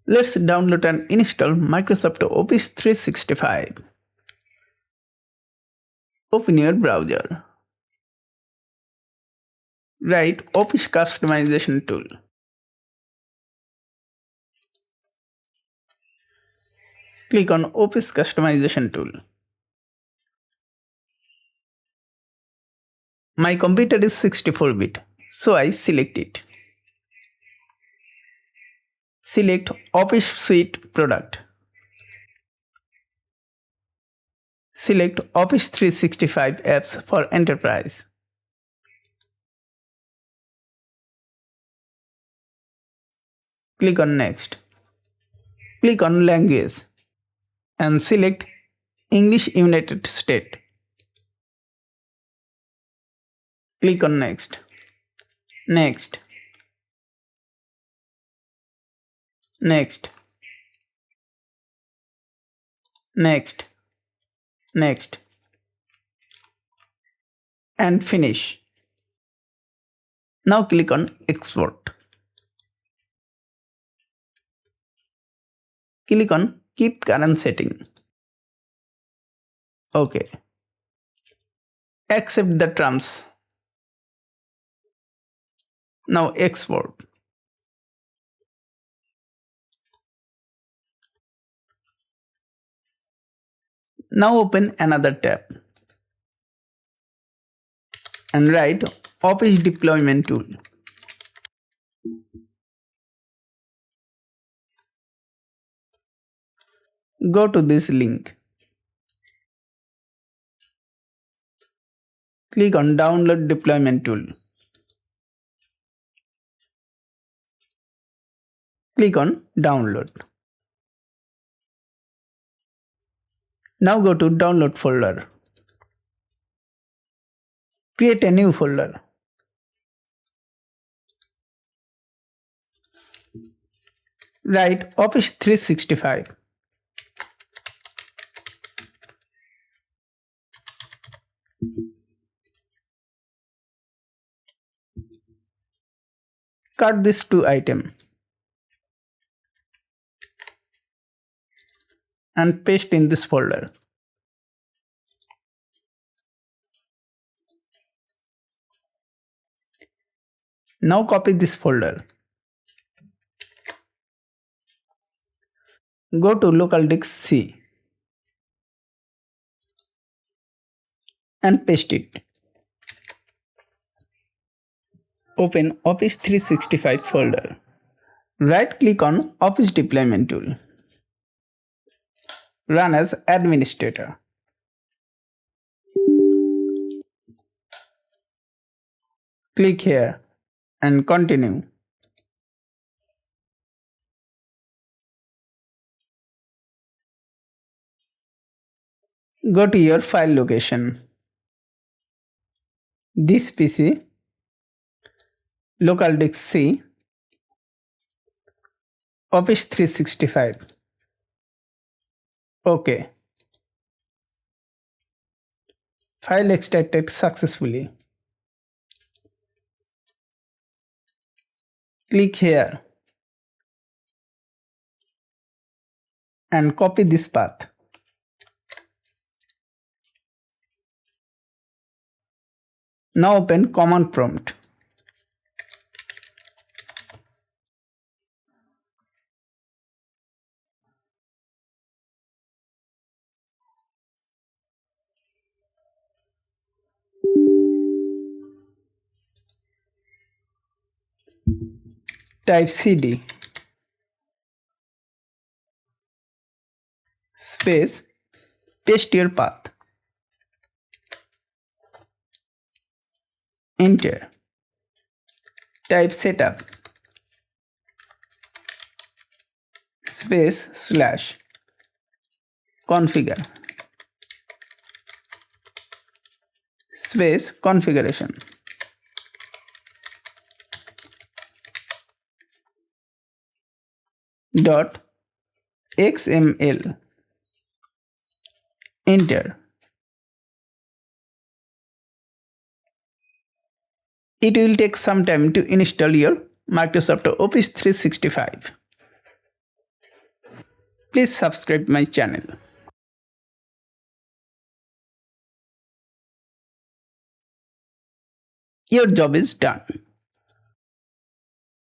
Let's download and install Microsoft Office 365. Open your browser. Write Office Customization Tool. Click on Office Customization Tool. My computer is 64-bit, so I select it. Select Office Suite Product. Select Office 365 Apps for Enterprise. Click on Next. Click on Language and select English United States. Click on Next. Next. Next. Next. Next. And finish. Now click on Export. Click on Keep Current Setting. OK. Accept the terms. Now export. Now open another tab and write Office Deployment Tool. Go to this link. Click on Download Deployment Tool. Click on Download. Now go to Download folder. Create a new folder. Write Office 365. Cut these two items and paste in this folder. Now copy this folder. Go to local disk C and paste it. Open Office 365 folder. Right click on Office Deployment Tool. Run as administrator. Click here and continue. Go to your file location. This PC, local disk C, Office 365. OK. File extracted successfully. Click here and copy this path. Now open command prompt. Type cd space, paste your path. Enter. Type setup space slash configure space configuration. .xml. Enter. It will take some time to install your Microsoft Office 365. please subscribe my channel. Your job is done.